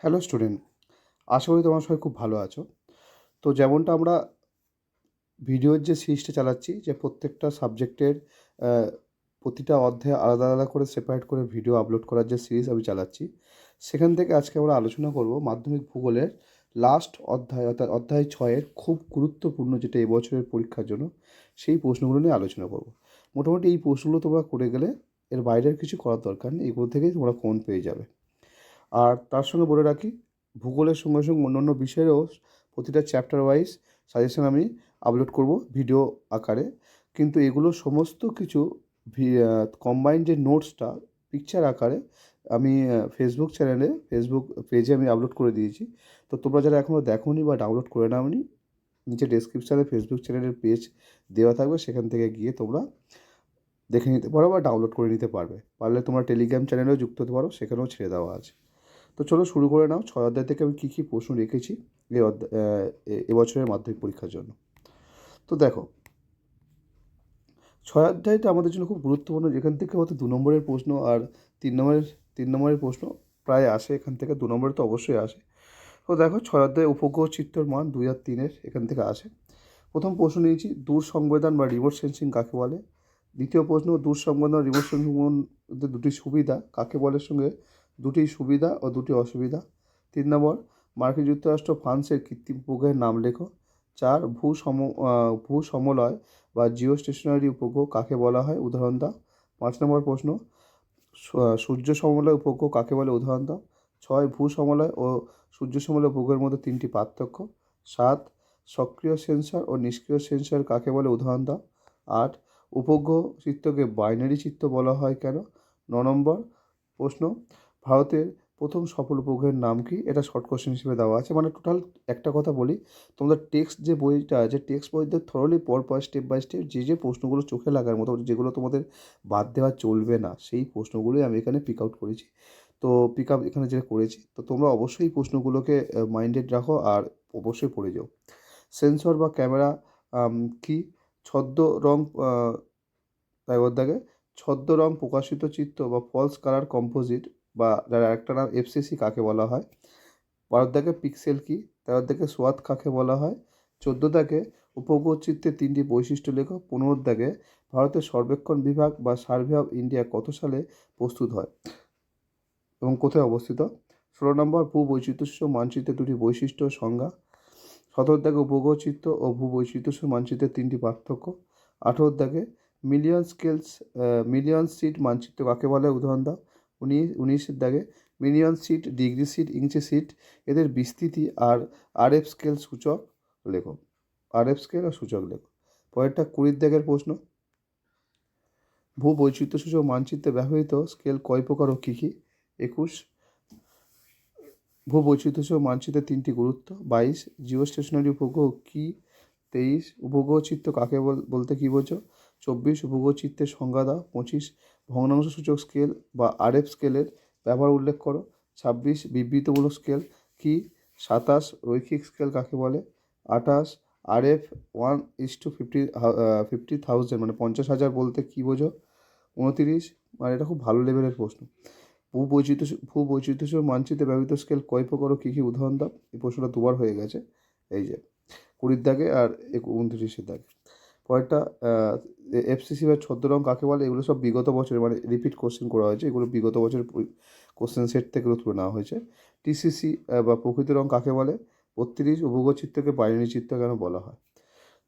Hello student, আশা করি তোমরা সবাই খুব ভালো আছো। তো যেমনটা আমরা ভিডিওর যে সিরিজটা চালাচ্ছি, যে প্রত্যেকটা সাবজেক্টের প্রতিটা অধ্যায়ে আলাদা আলাদা করে সেপারেট করে ভিডিও আপলোড করার যে সিরিজ আমি চালাচ্ছি, সেখান থেকে আজকে আমরা আলোচনা করব মাধ্যমিক ভূগোলের লাস্ট অধ্যায়, অর্থাৎ অধ্যায় 6-এর খুব গুরুত্বপূর্ণ, যেটা এবছরের পরীক্ষার জন্য, সেই প্রশ্নগুলো নিয়ে আলোচনা করব। মোটামুটি এই প্রশ্নগুলো তোমরা করে গেলে এর বাইরের কিছু করার দরকার নেই, এগুলো থেকেই তোমরা কমন পেয়ে যাবে। আর তার সঙ্গে বলে রাখি, ভূগোলের সঙ্গে সঙ্গে অন্যান্য বিষয়েরও প্রতিটা চ্যাপ্টার ওয়াইজ সাজেশন আমি আপলোড করব ভিডিও আকারে। কিন্তু এগুলো সমস্ত কিছু কম্বাইন্ড যে নোটসটা পিকচার আকারে আমি ফেসবুক পেজে আমি আপলোড করে দিয়েছি। তো তোমরা যারা এখনও দেখোনি বা ডাউনলোড করে নাওনি, নিচে ডেসক্রিপশানে ফেসবুক চ্যানেলের পেজ দেওয়া থাকবে, সেখান থেকে গিয়ে তোমরা দেখে নিতে পারো বা ডাউনলোড করে নিতে পারবে। পারলে তোমরা টেলিগ্রাম চ্যানেলেও যুক্ত হতে পারো, সেখানেও ছেড়ে দেওয়া আছে। তো চলো শুরু করে নাও। 6 অধ্যায় থেকে আমি কী কী প্রশ্ন রেখেছি এবছরের মাধ্যমিক পরীক্ষার জন্য। তো দেখো, 6 অধ্যায়টা আমাদের জন্য খুব গুরুত্বপূর্ণ, যেখান থেকে হয়তো 2 নম্বরের প্রশ্ন আর 3 নম্বরের প্রশ্ন প্রায় আসে। এখান থেকে 2 নম্বরে তো অবশ্যই আসে। তো দেখো, 6 অধ্যায়ে উপগ্রহ চিত্রের মান 2 আর 3-এর এখান থেকে আসে। প্রথম প্রশ্ন নিয়েছি, দূর সংবেদন বা রিমোট সেন্সিং কাকে বলে। দ্বিতীয় প্রশ্ন, দূর সংবেদন রিমোট সেন্সিং মধ্যে দুটি সুবিধা কাকে বলে, সঙ্গে দুটি সুবিধা ও দুটি অসুবিধা। 3 নম্বর, মার্কিন যুক্তরাষ্ট্র ফ্রান্সের কৃত্রিম উপগ্রহের নাম লেখো। 4, ভূ সমলয় বা জিও স্টেশনারি উপগ্রহ কাকে বলা হয়, উদাহরণ দাও। 5 নম্বর প্রশ্ন, সূর্য সমলয় উপগ্রহ কাকে বলে, উদাহরণ দাও। 6, ভূ সমলয় ও সূর্য সমলয় উপগ্রহের মধ্যে 3টি পার্থক্য। 7, সক্রিয় সেন্সর ও নিষ্ক্রিয় সেন্সর কাকে বলে, উদাহরণ দাও। 8, উপগ্রহ চিত্রকে বাইনারি চিত্র বলা হয় কেন। 9 নম্বর প্রশ্ন, ভারতের প্রথম সফল উপগ্রহের নাম কি। এটা শর্ট কোশ্চেন হিসেবে দেওয়া আছে। মানে টোটাল একটা কথা বলি, তোমাদের টেক্সট যে বইটা আছে, টেক্সট বইতে থরলি পর স্টেপ বাই স্টেপ যে প্রশ্নগুলো চোখে লাগার মতো, যেগুলো তোমাদের বাদ দেওয়া চলবে না, সেই প্রশ্নগুলোই আমি এখানে পিক আউট করেছি। তো পিক আপ এখানে যেটা করেছি, তো তোমরা অবশ্যই প্রশ্নগুলোকে মাইন্ডেড রাখো আর অবশ্যই পড়ে যাও। সেন্সর বা ক্যামেরা কি। ছদ্ম রং, তাই ওর দাগে ছদ্ম রং প্রকাশিত চিত্র বা ফলস কালার কম্পোজিট, বা যার একটা নাম এফসিসি কাকে বলা হয়। 12 দাগে পিক্সেল কি। 13 দাগে সোয়াত কাকে বলা হয়। 14 দাগে উপগ্রহ চিত্রের 3টি বৈশিষ্ট্য লেখো। 15 দাগে ভারতের সর্বেক্ষণ বিভাগ বা সার্ভে অফ ইন্ডিয়া কত সালে প্রস্তুত হয় এবং কোথায় অবস্থিত। 16 নম্বর, ভূবৈচিত্র্য মানচিত্রের দুটি বৈশিষ্ট্য ও সংজ্ঞা। 17 দাগে উপগ্রহ চিত্র ও ভূবৈচিত্র্য মানচিত্রের 3টি পার্থক্য। 18 দাগে মিলিয়ন সিট মানচিত্র কাকে বলে, উদাহরণ দাও। 19 দাগে মিলিয়ন সিট, ডিগ্রি সিট, ইঞ্চি সিট, এদের বিস্তৃতি আর আরএফ স্কেল সূচক লেখো। আরএফ স্কেল আর সূচক লেখো। পরেরটা 20 দাগের প্রশ্ন, ভূবৈচিত্র্য সূচক মানচিত্রে ব্যবহৃত স্কেল কয় প্রকার ও কী কী। 21, ভূবৈচিত্র্য মানচিত্রের 3টি গুরুত্ব। 22, জিও স্টেশনারি উপগ্রহ কী। 23, উপগ্রহ চিত্র কাকে বলতে কী বোঝো। 24, উপগ্রহ চিত্রের সংজ্ঞা দাও। 25, ভগ্নাংশ সূচক স্কেল বা আরএফ স্কেলের ব্যবহার উল্লেখ করো। 26, বিবৃতিমূলক স্কেল কী। 27, রৈখিক স্কেল কাকে বলে। 28, আরএফ 1:50,000 মানে 50,000 বলতে কী বোঝো। 29, মানে এটা খুব ভালো লেভেলের প্রশ্ন, ভূবৈচিত্র্য মানচিত্রে ব্যবহৃত স্কেল কয় প্রকার ও কী কী, উদাহরণ দাও। এই প্রশ্নটা দুবার হয়ে গেছে, এই যে 20 দাগে আর 29 দাগে। পরেরটা, এফসিসি বা ছদ্ম রং কাকে বলে। এগুলো সব বিগত বছরের, মানে রিপিট কোশ্চেন করা হয়েছে, এগুলো বিগত বছরের কোশ্চেন সেট থেকে তুলে নেওয়া হয়েছে। টিসিসি বা প্রকৃত রং কাকে বলে। 32, উপগ্রহ চিত্রকে বাইনারি চিত্র কেন বলা হয়।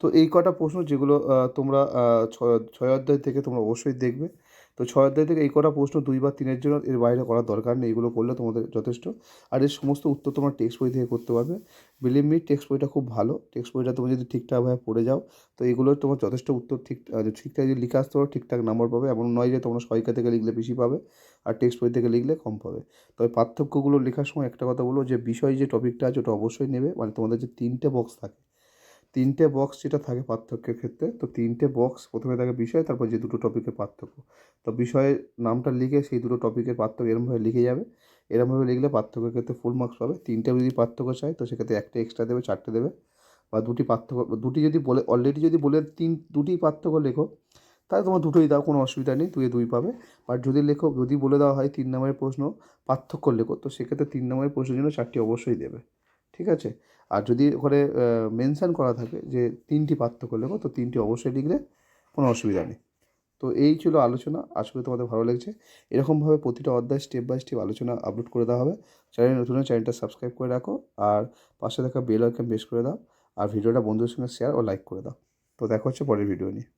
তো এই কটা প্রশ্ন যেগুলো তোমরা ছয় অধ্যায় থেকে তোমরা অবশ্যই দেখবে। তো 6 অধ্যায় থেকে এই কটা প্রশ্ন 2 বা 3-এর জন্য এর বাইরে করার দরকার নেই, এগুলো করলে তোমাদের যথেষ্ট। আর এর সমস্ত উত্তর তোমরা টেক্সট বই থেকে করতে পারবে। বিলিভ মি, টেক্সট বইটা খুব ভালো। টেক্সট বইটা তুমি যদি ঠিকঠাকভাবে পড়ে যাও, তো এগুলোর তোমার যথেষ্ট উত্তর ঠিকঠাক যদি লিখে আসতে পারো, ঠিকঠাক নাম্বার পাবে। এমন নয় যে তোমরা সহায়িকা থেকে লিখলে বেশি পাবে আর টেক্সট বই থেকে লিখলে কম পাবে। তবে পার্থক্যগুলো লেখার সময় একটা কথা বলবো, যে বিষয় যে টপিকটা আছে ওটা অবশ্যই নেবে। মানে তোমাদের যে 3টে বক্স থাকে, 3টে বক্স যেটা থাকে পার্থক্যের ক্ষেত্রে, তো 3টে বক্স প্রথমে থাকে বিষয়, তারপর যে দুটো টপিকের পার্থক্য। তো বিষয়ের নামটা লিখে সেই দুটো টপিকের পার্থক্য এরমভাবে লিখে যাবে। এরমভাবে লিখলে পার্থক্যের ক্ষেত্রে ফুল মার্কস পাবে। 3টে যদি পার্থক্য চাই, তো সেক্ষেত্রে একটা এক্সট্রা দেবে, 4টে দেবে। বা দুটি পার্থক্য, দুটি যদি বলে অলরেডি যদি বলে দুটি পার্থক্য লেখো, তাহলে তোমার দুটোই দাও, কোনো অসুবিধা নেই, 2-এ 2 পাবে। বাট যদি বলে দেওয়া হয় 3 নম্বরের প্রশ্ন পার্থক্য লেখো, তো সেক্ষেত্রে 3 নম্বরের প্রশ্নের জন্য 4টি অবশ্যই দেবে, ঠিক আছে? আর যদি ওখানে মেনশান করা থাকে যে 3টি পার্থক্য লেখো, তো 3টি অবশ্যই লিখলে কোনো অসুবিধা নেই। তো এই ছিল আলোচনা, আশা করি তোমাদের ভালো লেগেছে। এরকমভাবে প্রতিটা অধ্যায় স্টেপ বাই স্টেপ আলোচনা আপলোড করে দেওয়া হবে। চ্যানেল নতুন হলে চ্যানেলটা সাবস্ক্রাইব করে রাখো, আর পাশে থাকা বেল আইকন প্রেস করে দাও, আর ভিডিওটা বন্ধুদের সঙ্গে শেয়ার ও লাইক করে দাও। তো দেখা হচ্ছে পরের ভিডিও নিয়ে।